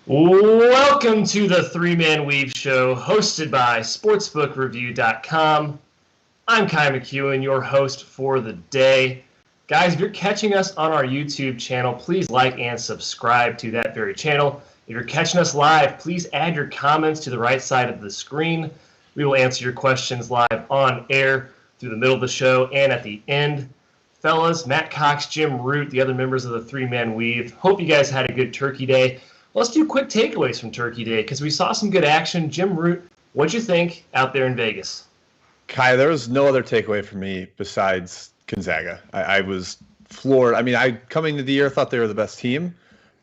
Welcome to the Three-Man Weave Show, hosted by SportsbookReview.com. I'm Ky McKeon, your host for the day. Guys, if you're catching us on our YouTube channel, please like and subscribe to that very channel. If you're catching us live, please add your comments to the right side of the screen. We will answer your questions live on air through the middle of the show and at the end. Fellas, Matt Cox, Jim Root, the other members of the Three-Man Weave, hope you guys had a good Turkey Day. Let's do quick takeaways from Turkey Day because we saw some good action. Jim Root, what'd you think out there in Vegas? Ky, there was no other takeaway for me besides Gonzaga. I was floored. I mean, coming into the year, thought they were the best team,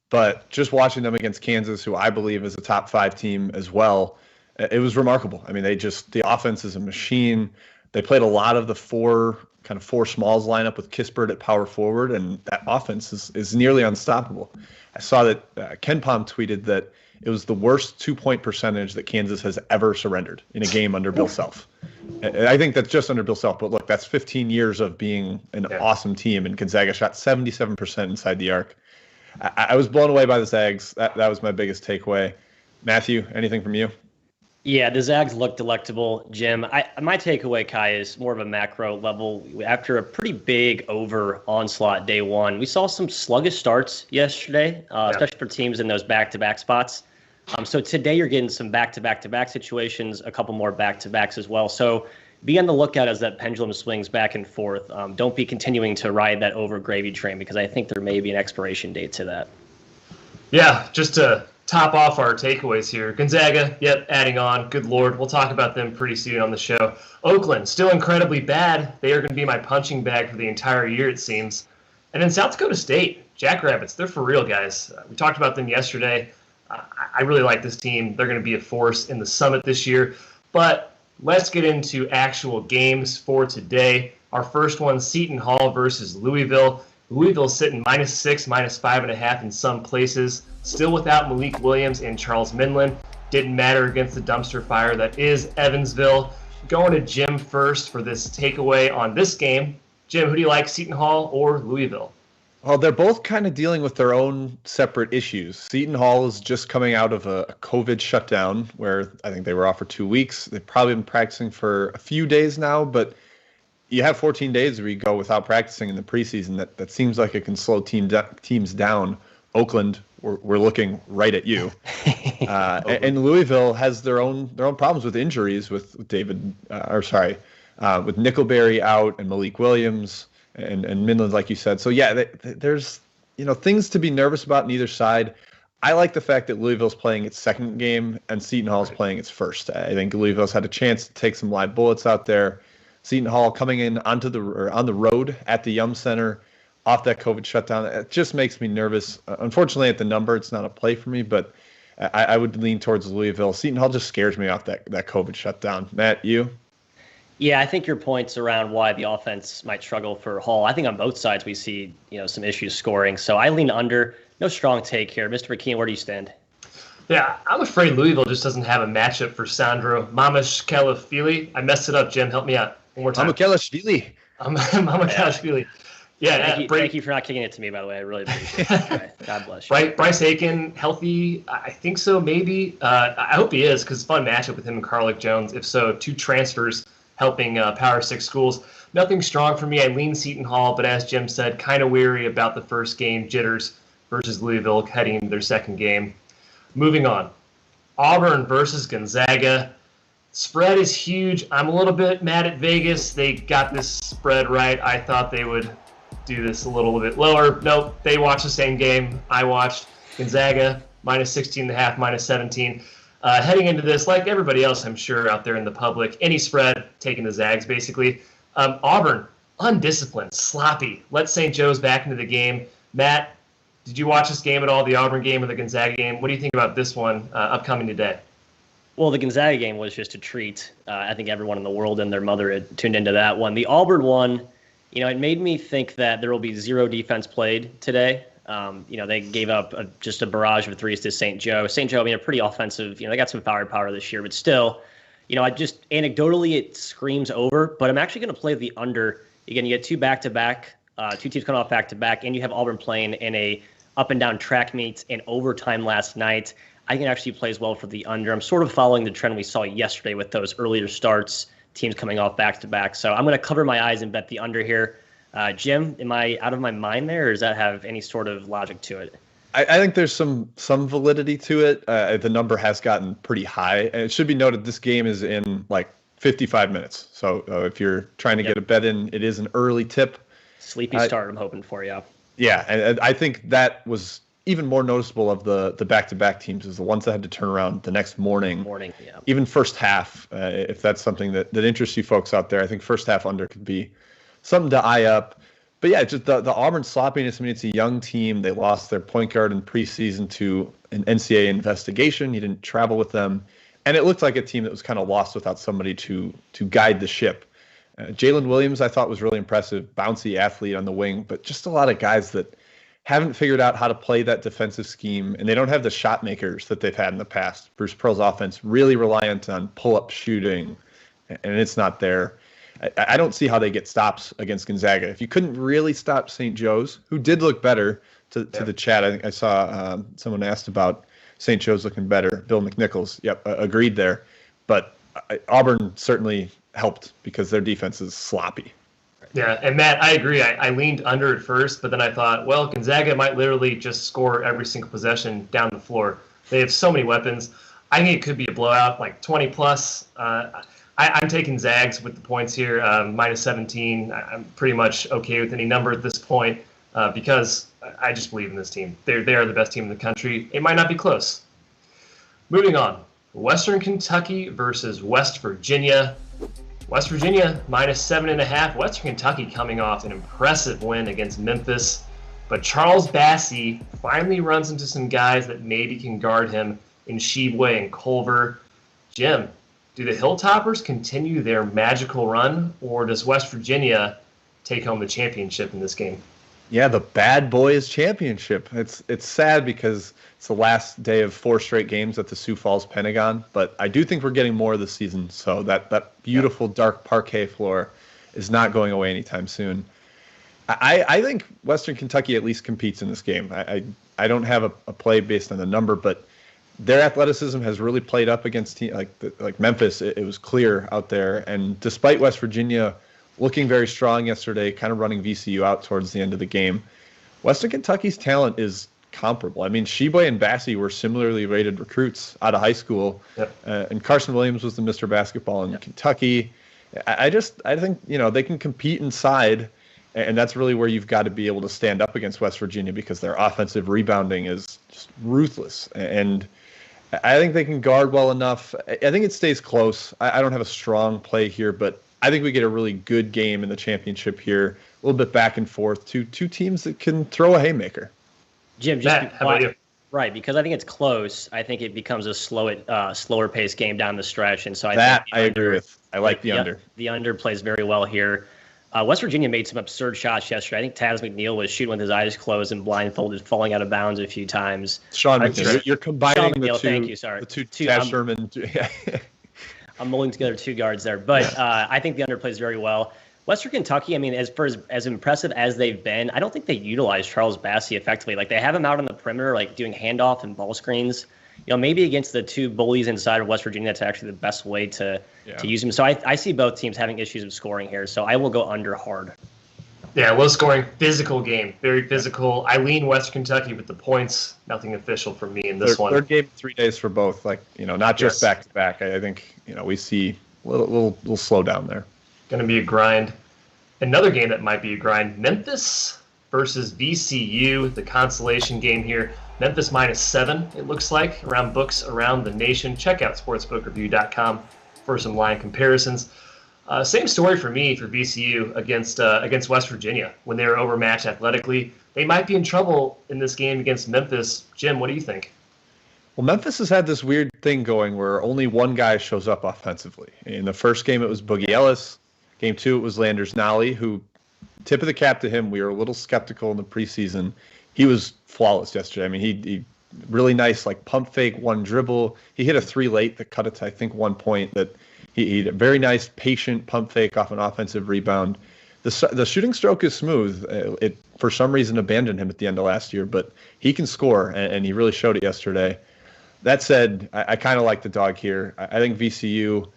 but just watching them against Kansas, who I believe is a top 5 team as well, it was remarkable. I mean, the offense is a machine. They played a lot of the four smalls lineup with Kispert at power forward, and that offense is nearly unstoppable. I saw that Ken Pom tweeted that it was the worst 2-point percentage that Kansas has ever surrendered in a game under Bill Self. I think that's just under Bill Self, but look, that's 15 years of being an awesome team, and Gonzaga shot 77% inside the arc. I was blown away by the Zags. That was my biggest takeaway. Matthew, anything from you? Yeah, the Zags look delectable, Jim. My takeaway, Ky, is more of a macro level. After a pretty big over onslaught day one, we saw some sluggish starts yesterday, especially for teams in those back-to-back spots. So today you're getting some back-to-back-to-back situations, a couple more back-to-backs as well. So be on the lookout as that pendulum swings back and forth. Don't be continuing to ride that over gravy train because I think there may be an expiration date to that. Yeah, just to top off our takeaways here. Gonzaga, adding on. Good Lord. We'll talk about them pretty soon on the show. Oakland, still incredibly bad. They are going to be my punching bag for the entire year, it seems. And then South Dakota State, Jackrabbits, they're for real, guys. We talked about them yesterday. I really like this team. They're going to be a force in the Summit this year. But let's get into actual games for today. Our first one, Seton Hall versus Louisville. Louisville's sitting -6, -5.5 in some places. Still without Malik Williams and Charles Minlin. Didn't matter against the dumpster fire that is Evansville. Going to Jim first for this takeaway on this game. Jim, who do you like, Seton Hall or Louisville? Well, they're both kind of dealing with their own separate issues. Seton Hall is just coming out of a COVID shutdown where I think they were off for 2 weeks. They've probably been practicing for a few days now, but you have 14 days where you go without practicing in the preseason. That seems like it can slow teams down. Oakland, we're looking right at you. And Louisville has their own problems with injuries with with Nickelberry out and Malik Williams and Minlin, like you said. So yeah, there's things to be nervous about in either side. I like the fact that Louisville's playing its second game and Seton Hall's playing its first. I think Louisville's had a chance to take some live bullets out there. Seton Hall coming in on the road at the Yum Center off that COVID shutdown. It just makes me nervous. Unfortunately, at the number, it's not a play for me, but I would lean towards Louisville. Seton Hall just scares me off that COVID shutdown. Matt, you? Yeah, I think your points around why the offense might struggle for Hall. I think on both sides we see some issues scoring. So I lean under. No strong take here. Mr. McKeon, where do you stand? Yeah, I'm afraid Louisville just doesn't have a matchup for Sandro Mamashkelashvili. I messed it up, Jim. Help me out one more time. Mamashkelashvili. Mamashkelashvili. Yeah, thank you for not kicking it to me, by the way. I really appreciate it. God bless you. Bryce Aiken, healthy? I think so, maybe. I hope he is because it's a fun matchup with him and Carlick Jones. If so, 2 transfers helping Power 6 schools. Nothing strong for me. I lean Seton Hall, but as Jim said, kind of weary about the first game, jitters versus Louisville heading into their second game. Moving on. Auburn versus Gonzaga. Spread is huge. I'm a little bit mad at Vegas. They got this spread right. I thought they would do this a little bit lower. Nope, they watched the same game I watched. Gonzaga, -16.5, -17. Heading into this, like everybody else, I'm sure, out there in the public, any spread, taking the Zags, basically. Auburn, undisciplined, sloppy. Let St. Joe's back into the game. Matt, did you watch this game at all, the Auburn game or the Gonzaga game? What do you think about this one upcoming today? Well, the Gonzaga game was just a treat. I think everyone in the world and their mother had tuned into that one. The Auburn one, it made me think that there will be zero defense played today. They gave up just a barrage of threes to St. Joe. St. Joe, a pretty offensive. They got some power this year, but still, I just anecdotally it screams over. But I'm actually going to play the under. Again, you get 2 back-to-back, 2 teams coming off back-to-back, and you have Auburn playing in a up and down track meet in overtime last night. I think it actually plays well for the under. I'm sort of following the trend we saw yesterday with those earlier starts, teams coming off back-to-back. So I'm going to cover my eyes and bet the under here. Jim, am I out of my mind there, or does that have any sort of logic to it? I think there's some validity to it. The number has gotten pretty high. And it should be noted this game is in like 55 minutes. So if you're trying to get a bet in, it is an early tip. Sleepy start I'm hoping for, yeah. Yeah, and I think that was even more noticeable of the back-to-back teams is the ones that had to turn around the next morning. Yeah. Even first half, if that's something that interests you folks out there, I think first half under could be something to eye up. But yeah, just the Auburn sloppiness. I mean, it's a young team. They lost their point guard in preseason to an NCAA investigation. He didn't travel with them. And it looked like a team that was kind of lost without somebody to guide the ship. Jalen Williams, I thought, was really impressive. Bouncy athlete on the wing, but just a lot of guys that haven't figured out how to play that defensive scheme, and they don't have the shot makers that they've had in the past. Bruce Pearl's offense really reliant on pull-up shooting, and it's not there. I don't see how they get stops against Gonzaga. If you couldn't really stop St. Joe's, who did look better to the chat. I think I saw someone asked about St. Joe's looking better. Bill McNichols, agreed there. But Auburn certainly helped because their defense is sloppy. Yeah, and Matt, I agree. I leaned under at first, but then I thought, well, Gonzaga might literally just score every single possession down the floor. They have so many weapons. I think it could be a blowout, like 20-plus. I'm taking Zags with the points here, minus 17. I'm pretty much okay with any number at this point because I just believe in this team. They are the best team in the country. It might not be close. Moving on, Western Kentucky versus West Virginia. West Virginia, minus 7.5. Western Kentucky coming off an impressive win against Memphis. But Charles Bassey finally runs into some guys that maybe can guard him in Sheboy and Culver. Jim, do the Hilltoppers continue their magical run, or does West Virginia take home the championship in this game? Yeah, the Bad Boys Championship. It's sad because it's the last day of 4 straight games at the Sioux Falls Pentagon, but I do think we're getting more this season, so that beautiful dark parquet floor is not going away anytime soon. I think Western Kentucky at least competes in this game. I don't have a play based on the number, but their athleticism has really played up against teams like Memphis. It was clear out there, and despite West Virginia looking very strong yesterday, kind of running VCU out towards the end of the game, Western Kentucky's talent is comparable. I mean, Sheboy and Bassey were similarly rated recruits out of high school, and Carson Williams was the Mr. Basketball in Kentucky. I think they can compete inside, and that's really where you've got to be able to stand up against West Virginia because their offensive rebounding is just ruthless, and I think they can guard well enough. I think it stays close. I don't have a strong play here, but I think we get a really good game in the championship here. A little bit back and forth. Two teams that can throw a haymaker. Jim, Matt, how about you? Right, because I think it's close. I think it becomes a slower pace game down the stretch, and so I agree with. I like the under. The under plays very well here. West Virginia made some absurd shots yesterday. I think Taz McNeil was shooting with his eyes closed and blindfolded, falling out of bounds a few times. Sean McNeil, you're combining Sean McNeil, the two. Thank you, sorry. The two Taz Sherman. I'm mulling together 2 guards there, but I think the under plays very well. Western Kentucky, I mean, as impressive as they've been, I don't think they utilize Charles Bassey effectively. Like, they have him out on the perimeter, like doing handoff and ball screens. Maybe against the 2 bullies inside of West Virginia, that's actually the best way to use him. So I see both teams having issues of scoring here. So I will go under hard. Yeah, low scoring, physical game, very physical. I lean West Kentucky with the points. Nothing official for me in this one. Third game in 3 days for both. Not just back to back. I think we see a little slow down there. Going to be a grind. Another game that might be a grind. Memphis versus VCU, the consolation game here. Memphis minus 7, it looks like, around books around the nation. Check out sportsbookreview.com for some line comparisons. Same story for me for VCU against West Virginia. When they were overmatched athletically, they might be in trouble in this game against Memphis. Jim, what do you think? Well, Memphis has had this weird thing going where only one guy shows up offensively. In the first game, it was Boogie Ellis. Game 2, it was Landers Nolly, who, tip of the cap to him, we were a little skeptical in the preseason. He was flawless yesterday. I mean, he really nice, pump fake, 1 dribble. He hit a 3 late that cut it to, I think, 1 point. That he had a very nice, patient pump fake off an offensive rebound. The shooting stroke is smooth. It, for some reason, abandoned him at the end of last year, but he can score, and he really showed it yesterday. That said, I kind of like the dog here. I think VCU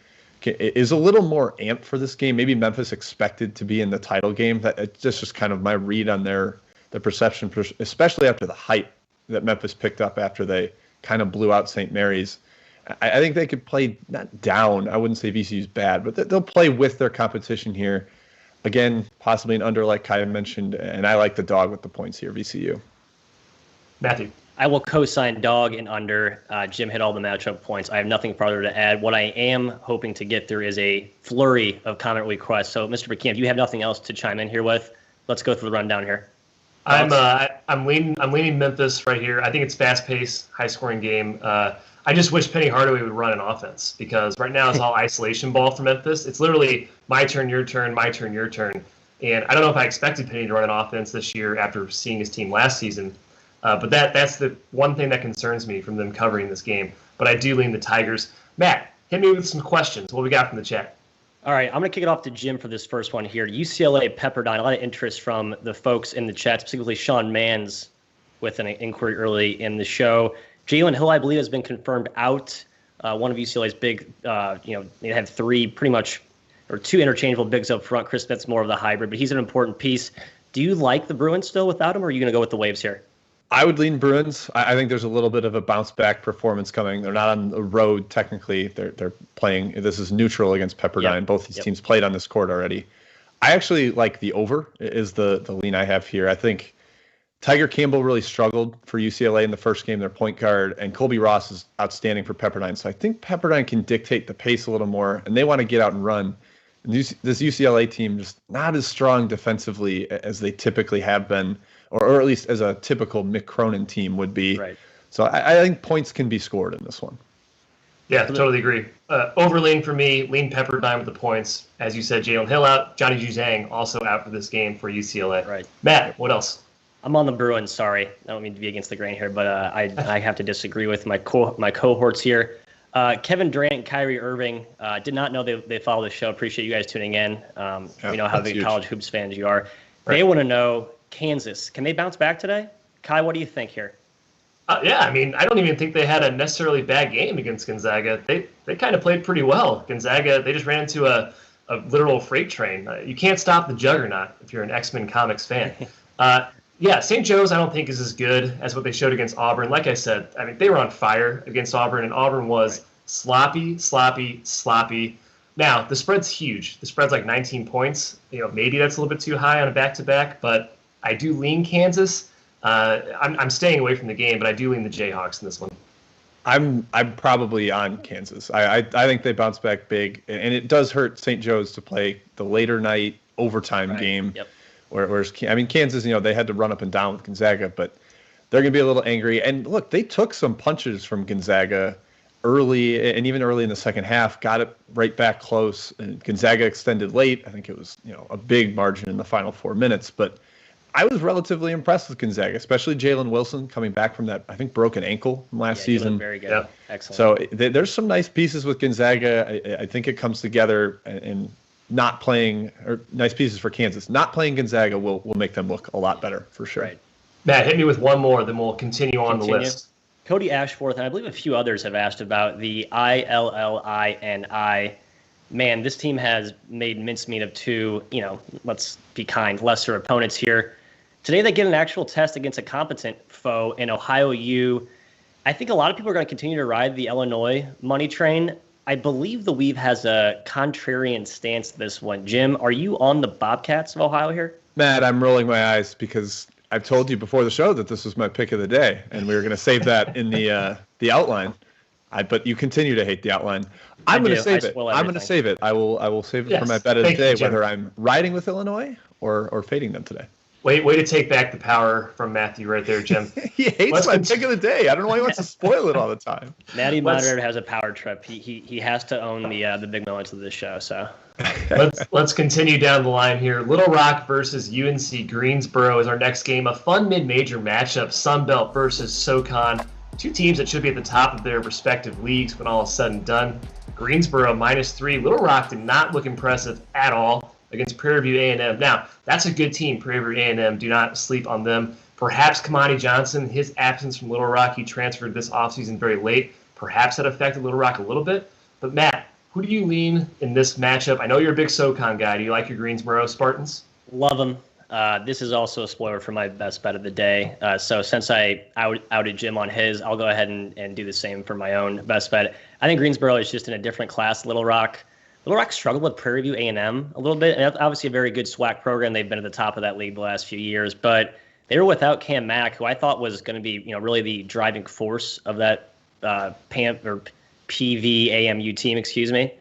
is a little more amped for this game. Maybe Memphis expected to be in the title game. That's just kind of my read on their perception, especially after the hype that Memphis picked up after they kind of blew out St. Mary's. I think they could play not down. I wouldn't say VCU's bad, but they'll play with their competition here. Again, possibly an under like Ky mentioned, and I like the dog with the points here, VCU. Matthew. I will co-sign dog and under. Jim hit all the matchup points. I have nothing further to add. What I am hoping to get through is a flurry of comment requests. So, Mr. McKeon, if you have nothing else to chime in here with, let's go through the rundown here. I'm leaning Memphis right here. I think it's fast-paced, high-scoring game. I just wish Penny Hardaway would run an offense because right now it's all isolation ball for Memphis. It's literally my turn, your turn, my turn, your turn. And I don't know if I expected Penny to run an offense this year after seeing his team last season. But that's the one thing that concerns me from them covering this game. But I do lean the Tigers. Matt, hit me with some questions. What we got from the chat? All right, I'm going to kick it off to Jim for this first one here. UCLA, Pepperdine, a lot of interest from the folks in the chat, specifically Sean Manns with an inquiry early in the show. Jalen Hill, I believe, has been confirmed out. One of UCLA's big, they have three pretty much, or two interchangeable bigs up front. Chris Smith's more of the hybrid, but he's an important piece. Do you like the Bruins still without him, or are you going to go with the Waves here? I would lean Bruins. I think there's a little bit of a bounce back performance coming. They're not on the road technically. They're playing. This is neutral against Pepperdine. Yep. Both these teams played on this court already. I actually like the over is the lean I have here. I think Tiger Campbell really struggled for UCLA in the first game, their point guard, and Colby Ross is outstanding for Pepperdine. So I think Pepperdine can dictate the pace a little more, and they want to get out and run. And this UCLA team just not as strong defensively as they typically have been, or at least as a typical Mick Cronin team would be. Right. So I think points can be scored in this one. Yeah, totally agree. Over lean for me, lean Pepperdine with the points. As you said, Jalen Hill out, Johnny Juzang also out for this game for UCLA. Right. Matt, what else? I'm on the Bruins, sorry. I don't mean to be against the grain here, but I have to disagree with my cohorts here. Kevin Durant, Kyrie Irving, did not know they follow the show. Appreciate you guys tuning in. We know how big college hoops fans you are. Right. They want to know, Kansas, can they bounce back today? Ky, what do you think here? Yeah, I mean, I don't even think they had a necessarily bad game against Gonzaga. They kind of played pretty well. Gonzaga, they just ran into a literal freight train. You can't stop the juggernaut if you're an X-Men comics fan. Yeah, St. Joe's I don't think is as good as what they showed against Auburn. Like I said, I mean, they were on fire against Auburn, and Auburn was sloppy. Now, the spread's huge. The spread's like 19 points. Maybe that's a little bit too high on a back-to-back, but I do lean Kansas. I'm staying away from the game, but I do lean the Jayhawks in this one. I'm probably on Kansas. I think they bounce back big, and it does hurt St. Joe's to play the later night overtime game. Yep. Whereas, Kansas, they had to run up and down with Gonzaga, but they're going to be a little angry. And look, they took some punches from Gonzaga early, and even early in the second half, got it right back close. And Gonzaga extended late. I think it was, a big margin in the final 4 minutes. But I was relatively impressed with Gonzaga, especially Jalen Wilson coming back from that, I think, broken ankle from last season. Very good. Yeah. Excellent. So there's some nice pieces with Gonzaga. I think it comes together, and not playing, or nice pieces for Kansas. Not playing Gonzaga will make them look a lot better for sure. Right. Matt, hit me with one more, then we'll continue on the list. Cody Ashforth, and I believe a few others have asked about the ILLINI. Man, this team has made mincemeat of two, let's be kind, lesser opponents here. Today they get an actual test against a competent foe in Ohio U. I think a lot of people are going to continue to ride the Illinois money train. I believe the Weave has a contrarian stance to this one. Jim, are you on the Bobcats of Ohio here? Matt, I'm rolling my eyes because I've told you before the show that this was my pick of the day, and we were going to save that in the outline. But you continue to hate the outline. I'm going to save it. I'm going to save it. I will save it for my bet of the day, whether I'm riding with Illinois or fading them today. Way to take back the power from Matthew right there, Jim. He hates my pick of the day. I don't know why he wants to spoil it all the time. Matty Monitor has a power trip. He has to own the big moments of this show. So let's continue down the line here. Little Rock versus UNC Greensboro is our next game. A fun mid-major matchup. Sunbelt versus SoCon. Two teams that should be at the top of their respective leagues when all is said and done. Greensboro -3. Little Rock did not look impressive at all against Prairie View A&M. Now, that's a good team, Prairie View A&M. Do not sleep on them. Perhaps Kamani Johnson, his absence from Little Rock, he transferred this offseason very late. Perhaps that affected Little Rock a little bit. But Matt, who do you lean in this matchup? I know you're a big SoCon guy. Do you like your Greensboro Spartans? Love them. This is also a spoiler for my best bet of the day. So since I outed Jim on his, I'll go ahead and do the same for my own best bet. I think Greensboro is just in a different class. Little Rock struggled with Prairie View A&M a little bit. And obviously a very good SWAC program. They've been at the top of that league the last few years. But they were without Cam Mack, who I thought was going to be really the driving force of that PVAMU team, excuse me.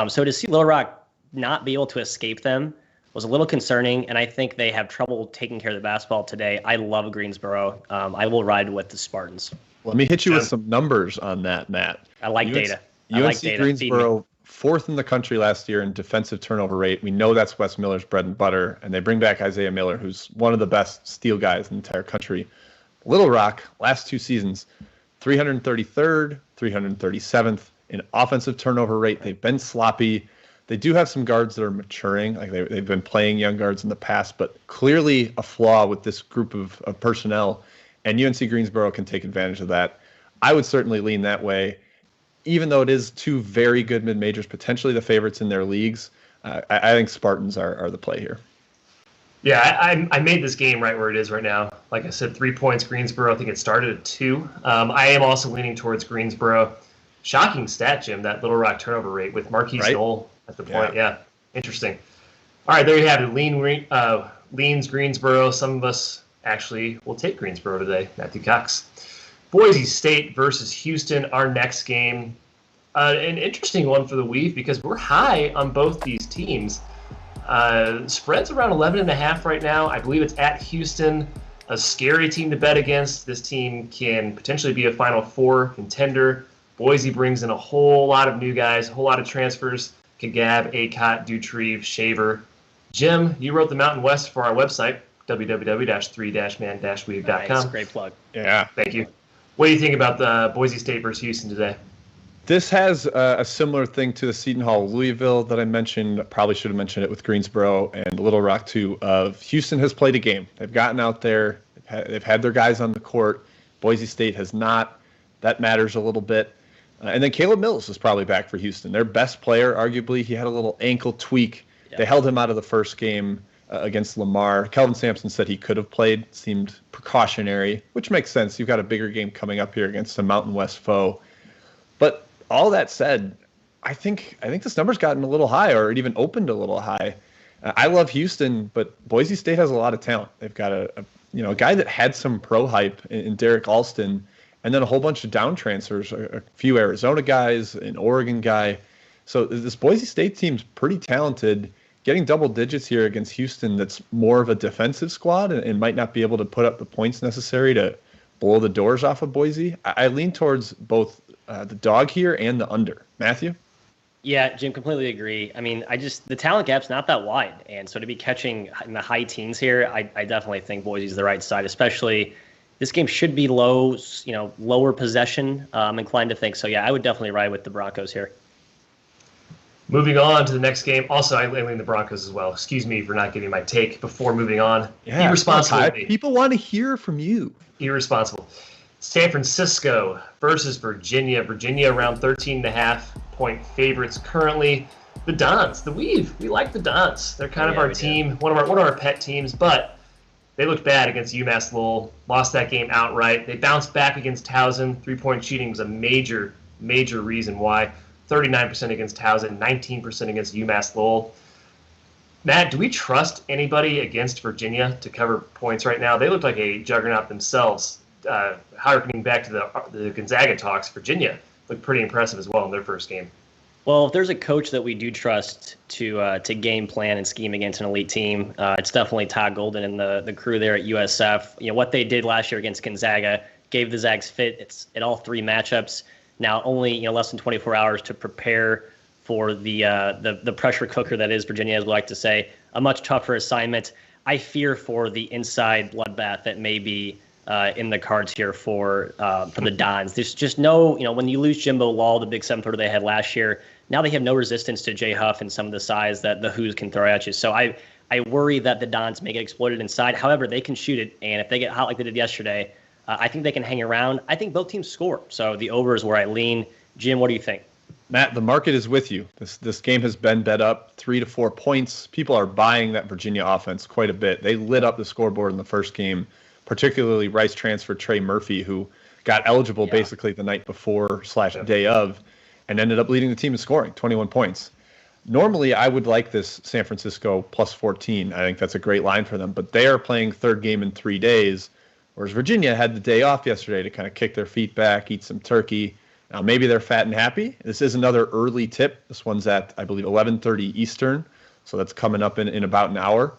So to see Little Rock not be able to escape them was a little concerning, and I think they have trouble taking care of the basketball today. I love Greensboro. I will ride with the Spartans. Let me hit you with some numbers on that, Matt. I like data. UNC Greensboro, 4th in the country last year in defensive turnover rate. We know that's Wes Miller's bread and butter, and they bring back Isaiah Miller, who's one of the best steal guys in the entire country. Little Rock, last 2 seasons, 333rd, 337th in offensive turnover rate. They've been sloppy. They do have some guards that are maturing. Like they've been playing young guards in the past, but clearly a flaw with this group of personnel, and UNC Greensboro can take advantage of that. I would certainly lean that way, even though it is 2 very good mid-majors, potentially the favorites in their leagues. I think Spartans are the play here. Yeah, I made this game right where it is right now. Like I said, 3 points Greensboro. I think it started at 2. I am also leaning towards Greensboro. Shocking stat, Jim, that Little Rock turnover rate with Marquise Knoll at the point. Yeah, interesting. All right, there you have it. Leans Greensboro. Some of us actually will take Greensboro today. Matthew Cox. Boise State versus Houston, our next game. An interesting one for the week because we're high on both these teams. Spread's around 11.5 right now. I believe it's at Houston. A scary team to bet against. This team can potentially be a Final Four contender. Boise brings in a whole lot of new guys, a whole lot of transfers. Kagab, Acott, Dutrieve, Shaver. Jim, you wrote the Mountain West for our website, www.3-man-weave.com. Nice, great plug. Yeah. Thank you. What do you think about the Boise State versus Houston today? This has a similar thing to the Seton Hall Louisville that I mentioned. Probably should have mentioned it with Greensboro and Little Rock too. Houston has played a game. They've gotten out there. They've had their guys on the court. Boise State has not. That matters a little bit. And then Caleb Mills is probably back for Houston. Their best player, arguably. He had a little ankle tweak. Yeah. They held him out of the first game against Lamar. Kelvin Sampson said he could have played. Seemed precautionary, which makes sense. You've got a bigger game coming up here against a Mountain West foe. But all that said, I think this number's gotten a little high, or it even opened a little high. I love Houston, but Boise State has a lot of talent. They've got a guy that had some pro hype in Derek Alston, and then a whole bunch of down transfers, a few Arizona guys, an Oregon guy. So this Boise State team's pretty talented. Getting double digits here against Houston that's more of a defensive squad and might not be able to put up the points necessary to blow the doors off of Boise. I lean towards both the dog here and the under. Matthew? Yeah, Jim, completely agree. I mean, the talent gap's not that wide. And so to be catching in the high teens here, I definitely think Boise's the right side, especially this game should be lower possession. I'm inclined to think so. Yeah, I would definitely ride with the Broncos here. Moving on to the next game. Also, I lean the Broncos as well. Excuse me for not giving my take before moving on. Yeah, irresponsible. People want to hear from you. Irresponsible. San Francisco versus Virginia. Virginia around 13.5-point favorites currently. The Dons, the Weave. We like the Dons. They're kind of our team, one of our pet teams, but they looked bad against UMass Lowell. Lost that game outright. They bounced back against Towson. 3-point cheating was a major reason why. 39% against Towson, 19% against UMass Lowell. Matt, do we trust anybody against Virginia to cover points right now? They look like a juggernaut themselves. Harkening back to the Gonzaga talks, Virginia looked pretty impressive as well in their first game. Well, if there's a coach that we do trust to game plan and scheme against an elite team, it's definitely Todd Golden and the crew there at USF. What they did last year against Gonzaga gave the Zags fit in all 3 matchups. Now only less than 24 hours to prepare for the pressure cooker that is Virginia, as we like to say. A much tougher assignment. I fear for the inside bloodbath that may be in the cards here for the Dons. There's just no, when you lose Jimbo Lall, the big 7-footer they had last year, now they have no resistance to Jay Huff and some of the size that the Hoos can throw at you. So I I worry that the Dons may get exploited inside. However, they can shoot it, and if they get hot like they did yesterday, I think they can hang around. I think both teams score, so the over is where I lean. Jim, what do you think? Matt, the market is with you. This game has been bet up 3 to 4 points. People are buying that Virginia offense quite a bit. They lit up the scoreboard in the first game, particularly Rice transfer Trey Murphy, who got eligible basically the night before / day of, and ended up leading the team in scoring, 21 points. Normally, I would like this San Francisco plus 14. I think that's a great line for them, but they are playing third game in 3 days, whereas Virginia had the day off yesterday to kind of kick their feet back, eat some turkey. Now, maybe they're fat and happy. This is another early tip. This one's at, I believe, 11:30 Eastern, so that's coming up in about an hour.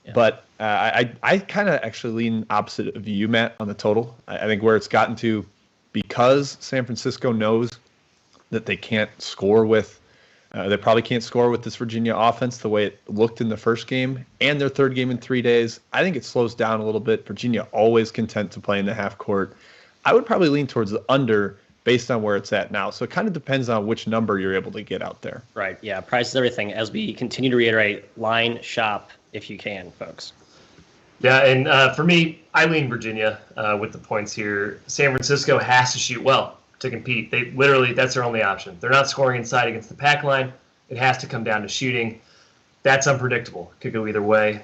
Yeah. But I kind of actually lean opposite of you, Matt, on the total. I think where it's gotten to, because San Francisco knows that they can't score with, they probably can't score with this Virginia offense the way it looked in the first game, and their third game in 3 days. I think it slows down a little bit. Virginia always content to play in the half court. I would probably lean towards the under based on where it's at now. So it kind of depends on which number you're able to get out there. Right. Yeah. Price is everything. As we continue to reiterate, line shop if you can, folks. Yeah. And for me, I lean Virginia with the points here. San Francisco has to shoot well to compete. They literally, that's their only option. They're not scoring inside against the pack line. It has to come down to shooting. That's unpredictable. Could go either way.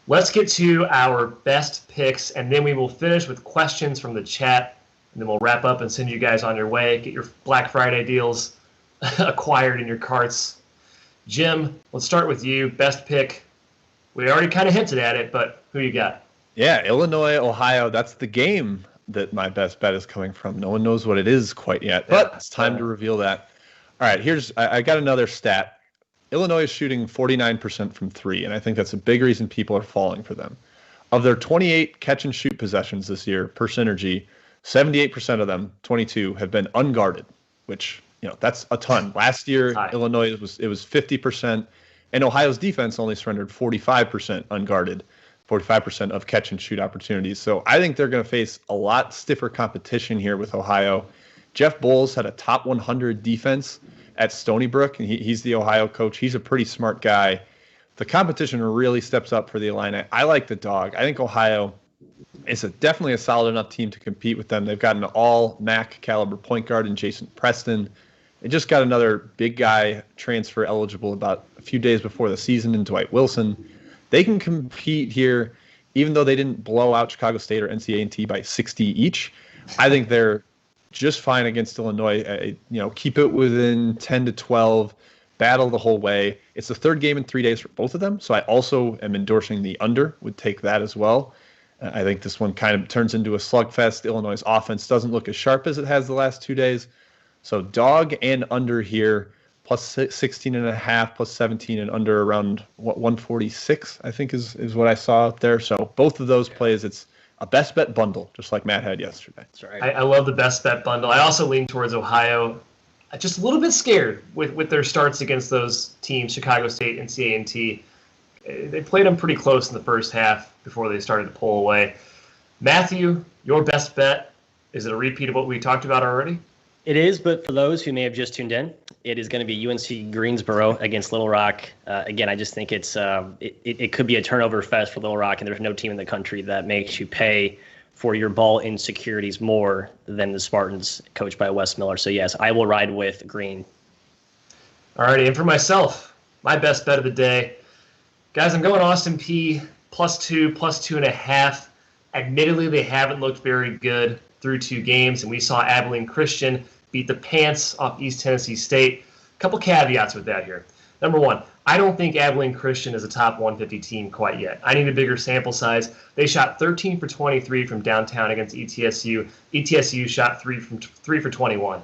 Let's get to our best picks, and then we will finish with questions from the chat. And then we'll wrap up and send you guys on your way. Get your Black Friday deals acquired in your carts. Jim, let's start with you. Best pick. We already kind of hinted at it, but who you got? Yeah, Illinois, Ohio. That's the game that my best bet is coming from. No one knows what it is quite yet, but it's time to reveal that. All right, I got another stat. Illinois is shooting 49% from 3, and I think that's a big reason people are falling for them. Of their 28 catch-and-shoot possessions this year per synergy, 78% of them, 22, have been unguarded, which, that's a ton. Last year, Illinois, it was 50%, and Ohio's defense only surrendered 45% unguarded, 45% of catch-and-shoot opportunities. So I think they're going to face a lot stiffer competition here with Ohio. Jeff Bowles had a top 100 defense at Stony Brook, and he's the Ohio coach. He's a pretty smart guy. The competition really steps up for the Illini. I like the dog. I think Ohio is definitely a solid enough team to compete with them. They've got an all-MAC caliber point guard in Jason Preston. They just got another big guy transfer eligible about a few days before the season in Dwight Wilson. They can compete here, even though they didn't blow out Chicago State or NCAA by 60 each. I think they're just fine against Illinois. Keep it within 10 to 12, battle the whole way. It's the third game in 3 days for both of them, so I also am endorsing the under, would take that as well. I think this one kind of turns into a slugfest. Illinois' offense doesn't look as sharp as it has the last 2 days. So dog and under here, plus 16.5, plus 17 and under around 146, I think is what I saw out there. So both of those plays, it's a best bet bundle, just like Matt had yesterday. That's right. I love the best bet bundle. I also lean towards Ohio. Just a little bit scared with their starts against those teams, Chicago State and CA&T. They played them pretty close in the first half before they started to pull away. Matthew, your best bet, is it a repeat of what we talked about already? It is, but for those who may have just tuned in, it is going to be UNC Greensboro against Little Rock. Again, I just think it could be a turnover fest for Little Rock, and there's no team in the country that makes you pay for your ball insecurities more than the Spartans, coached by Wes Miller. So, yes, I will ride with Green. All righty, and for myself, my best bet of the day. Guys, I'm going Austin Peay +2, +2.5. Admittedly, they haven't looked very good through 2 games, and we saw Abilene Christian beat the pants off East Tennessee State. A couple caveats with that here. Number one, I don't think Abilene Christian is a top 150 team quite yet. I need a bigger sample size. They shot 13 for 23 from downtown against ETSU. ETSU shot 3 for 21.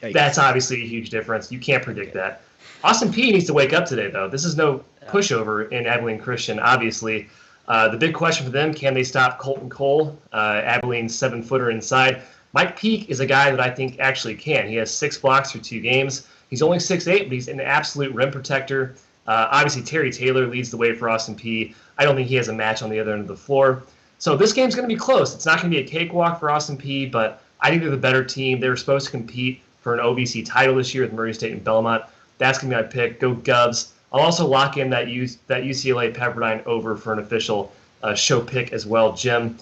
Yikes. That's obviously a huge difference. You can't predict that. Austin Peay needs to wake up today, though. This is no pushover in Abilene Christian, obviously. The big question for them, can they stop Colton Cole, Abilene's 7-footer inside? Mike Peake is a guy that I think actually can. He has 6 blocks through 2 games. He's only 6'8", but he's an absolute rim protector. Obviously, Terry Taylor leads the way for Austin Peay. I don't think he has a match on the other end of the floor. So this game's going to be close. It's not going to be a cakewalk for Austin Peay, but I think they're the better team. They were supposed to compete for an OVC title this year with Murray State and Belmont. That's going to be my pick. Go Govs. I'll also lock in that UCLA Pepperdine over for an official show pick as well. Jim,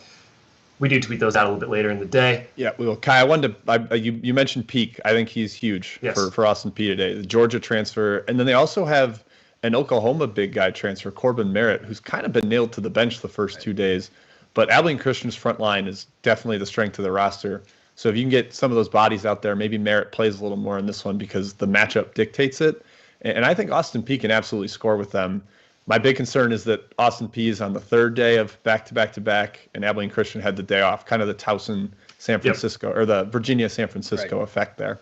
we do tweet those out a little bit later in the day. Yeah, we will. Ky, I wanted to. You mentioned Peak. I think he's huge for Austin Peay today. The Georgia transfer, and then they also have an Oklahoma big guy transfer, Corbin Merritt, who's kind of been nailed to the bench the first 2 days. But Abilene Christian's front line is definitely the strength of the roster. So if you can get some of those bodies out there, maybe Merritt plays a little more in this one because the matchup dictates it. And I think Austin Peay can absolutely score with them. My big concern is that Austin Peay is on the third day of back-to-back-to-back, and Abilene Christian had the day off, kind of the Towson San Francisco or the Virginia San Francisco effect there.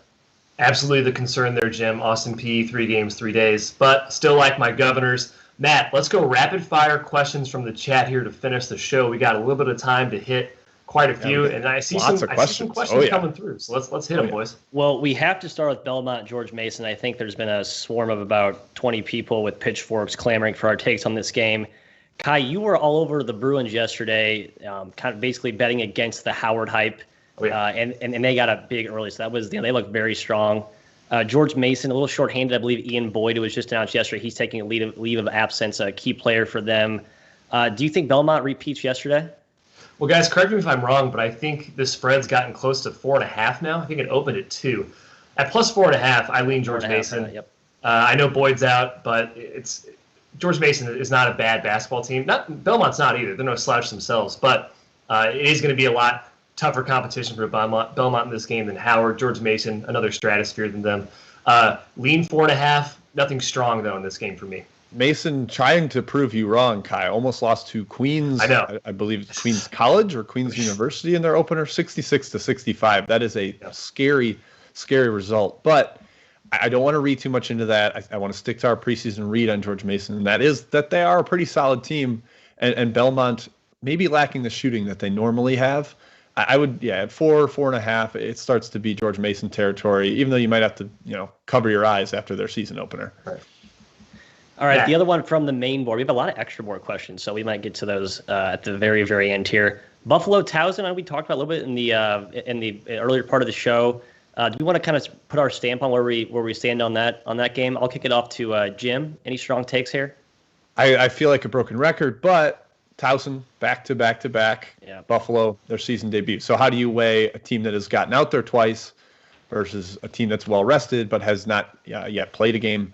Absolutely the concern there, Jim. Austin Peay, 3 games, 3 days. But still like my Governors. Matt, let's go rapid-fire questions from the chat here to finish the show. We got a little bit of time to hit quite a few, and I see some questions coming through. So let's hit them, boys. Well, we have to start with Belmont, George Mason. I think there's been a swarm of about 20 people with pitchforks clamoring for our takes on this game. Ky, you were all over the Bruins yesterday, kind of basically betting against the Howard hype, and they got a big early. So that was, they looked very strong. George Mason, a little shorthanded. I believe Ian Boyd, who was just announced yesterday, he's taking a leave of absence, a key player for them. Do you think Belmont repeats yesterday? Well, guys, correct me if I'm wrong, but I think the spread's gotten close to 4.5 now. I think it opened at 2. At plus 4.5, I lean George Mason. I know Boyd's out, but George Mason is not a bad basketball team. Belmont's not either. They're no slouch themselves, but it is going to be a lot tougher competition for Belmont in this game than Howard. George Mason, another stratosphere than them. Lean 4.5. Nothing strong though in this game for me. Mason trying to prove you wrong, Ky. Almost lost to Queens. I know. I believe Queens College or Queens University in their opener, 66-65. That is a scary result. But I don't want to read too much into that. I want to stick to our preseason read on George Mason, and that is that they are a pretty solid team. And Belmont maybe lacking the shooting that they normally have. I would, at 4.5, it starts to be George Mason territory, even though you might have to, cover your eyes after their season opener. Right. All right, the other one from the main board. We have a lot of extra board questions, so we might get to those at the very, very end here. Buffalo Towson, we talked about a little bit in the earlier part of the show. Do you want to kind of put our stamp on where we stand on that game? I'll kick it off to Jim. Any strong takes here? I feel like a broken record, but Towson back-to-back. Yeah. Buffalo, their season debut. So how do you weigh a team that has gotten out there twice versus a team that's well rested but has not yet played a game?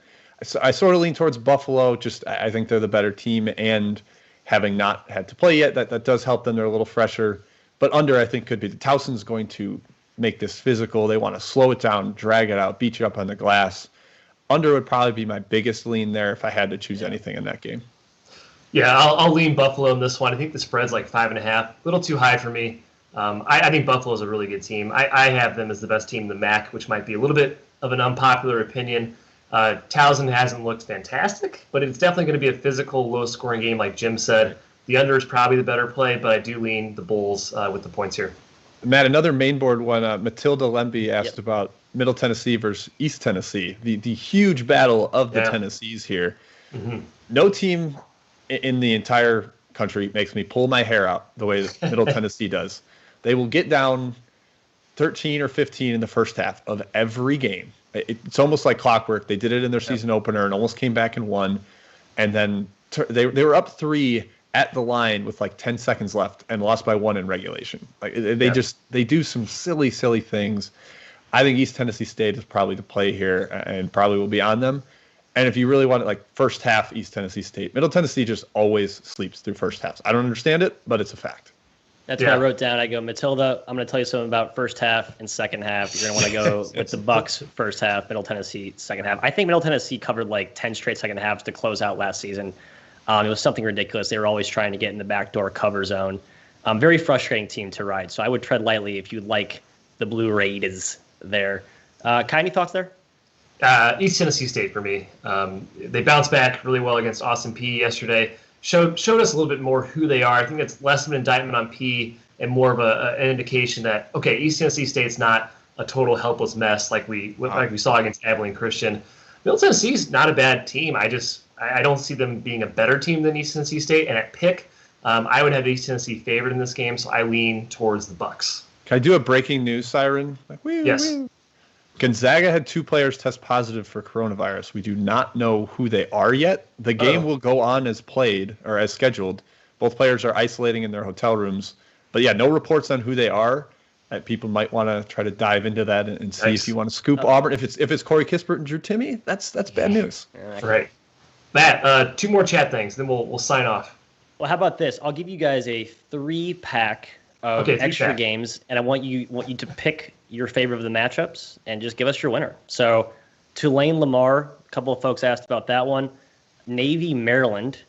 I sort of lean towards Buffalo. I think they're the better team, and having not had to play yet, that does help them. They're a little fresher. But under, I think, could be the Towson's going to make this physical. They want to slow it down, drag it out, beat you up on the glass. Under would probably be my biggest lean there if I had to choose anything in that game. Yeah, I'll lean Buffalo in this one. I think the spread's like 5.5. A little too high for me. I think Buffalo's a really good team. I have them as the best team in the MAC, which might be a little bit of an unpopular opinion. Towson hasn't looked fantastic, but it's definitely going to be a physical, low-scoring game, like Jim said. The under is probably the better play, but I do lean the Bulls with the points here. Matt, another main board one. Matilda Lemby asked about Middle Tennessee versus East Tennessee, the huge battle of the Tennessees here. Mm-hmm. No team in the entire country makes me pull my hair out the way Middle Tennessee does. They will get down 13 or 15 in the first half of every game. It's almost like clockwork. They did it in their season opener and almost came back and won. And then they were up 3 at the line with like 10 seconds left and lost by 1 in regulation. Like they do some silly things. I think East Tennessee State is probably the play here and probably will be on them. And if you really want it, like first half East Tennessee State, Middle Tennessee just always sleeps through first halves. I don't understand it, but it's a fact. That's what I wrote down. I go, Matilda, I'm going to tell you something about first half and second half. You're going to want to go with the Bucks first half, Middle Tennessee second half. I think Middle Tennessee covered like 10 straight second halves to close out last season. It was something ridiculous. They were always trying to get in the backdoor cover zone. Very frustrating team to ride. So I would tread lightly if you like the Blue Raiders there. Ky, any thoughts there? East Tennessee State for me. They bounced back really well against Austin Peay yesterday. Showed us a little bit more who they are. I think it's less of an indictment on P and more of an indication that, okay, East Tennessee State's not a total helpless mess like we saw against Abilene Christian. Middle Tennessee's not a bad team. I don't see them being a better team than East Tennessee State. And at pick, I would have East Tennessee favored in this game, so I lean towards the Bucks. Can I do a breaking news siren? Yes. Gonzaga had 2 players test positive for coronavirus. We do not know who they are yet. The game will go on as played or as scheduled. Both players are isolating in their hotel rooms. But yeah, no reports on who they are. People might want to try to dive into that and see if you want to scoop Auburn. If it's Corey Kispert and Drew Timme, that's bad news. Right. Matt, 2 more chat things, then we'll sign off. Well, how about this? I'll give you guys a 3-pack of extra games, and I want you to pick your favorite of the matchups and just give us your winner. So, Tulane Lamar, a couple of folks asked about that one. Navy Maryland,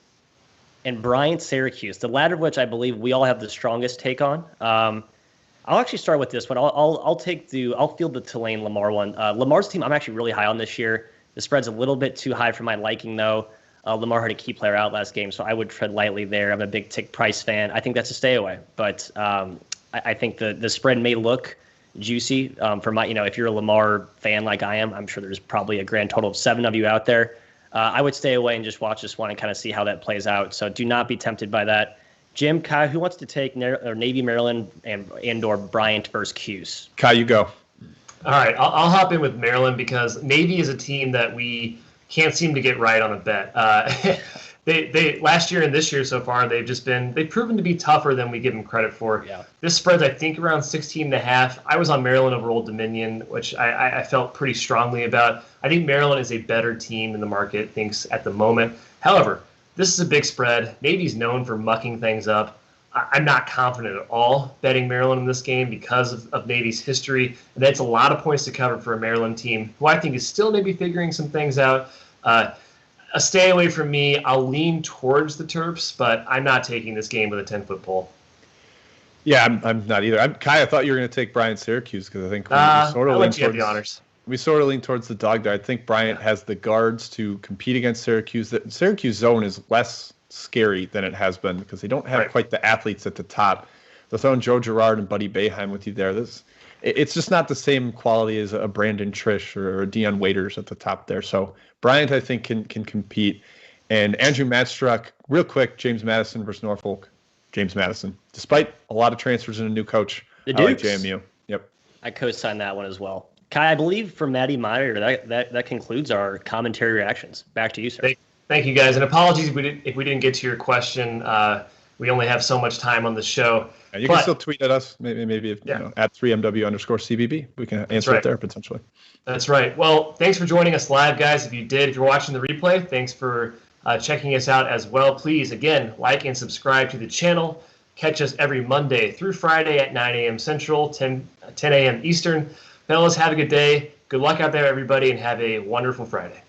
and Bryant Syracuse. The latter of which I believe we all have the strongest take on. I'll actually start with this one. I'll field the Tulane Lamar one. Lamar's team I'm actually really high on this year. The spread's a little bit too high for my liking though. Lamar had a key player out last game, so I would tread lightly there. I'm a big Tick Price fan. I think that's a stay away, but I think the spread may look juicy for my. If you're a Lamar fan like I am, I'm sure there's probably a grand total of 7 of you out there. I would stay away and just watch this one and kind of see how that plays out. So do not be tempted by that. Jim, Ky, who wants to take Navy Maryland and/or Bryant versus Cuse? Ky, you go. All right, I'll hop in with Maryland because Navy is a team that we can't seem to get right on a bet. They last year and this year so far they've proven to be tougher than we give them credit for. Yeah. This spread's I think around 16.5. I was on Maryland over Old Dominion, which I felt pretty strongly about. I think Maryland is a better team than the market thinks at the moment. However, this is a big spread. Navy's known for mucking things up. I'm not confident at all betting Maryland in this game because of Navy's history. And that's a lot of points to cover for a Maryland team who I think is still maybe figuring some things out. A stay away from me. I'll lean towards the Terps, but I'm not taking this game with a 10-foot pole. Yeah, I'm not either. Ky, I thought you were going to take Bryant Syracuse because I think we sort of I'll let you have the honors. We sort of lean towards the dog there. I think Bryant has the guards to compete against Syracuse. The Syracuse zone is less scary than it has been because they don't have quite the athletes at the top. They're throwing Joe Girard and Buddy Boeheim with you there. It's just not the same quality as a Brandon Trish or a Deion Waiters at the top there. So Bryant, I think, can compete. And Andrew Matstruck, real quick, James Madison versus Norfolk. James Madison. Despite a lot of transfers and a new coach, I like JMU. Yep. I co-sign that one as well. Ky, I believe for Maddie Meyer, that concludes our commentary reactions. Back to you, sir. Thank you, guys. And apologies if we didn't get to your question. We only have so much time on the show. Yeah, you can still tweet at us, maybe if, at 3MW_CBB. We can answer it there potentially. That's right. Well, thanks for joining us live, guys. If you're watching the replay, thanks for checking us out as well. Please, again, like and subscribe to the channel. Catch us every Monday through Friday at 9 a.m. Central, 10 a.m. Eastern. Fellas, have a good day. Good luck out there, everybody, and have a wonderful Friday.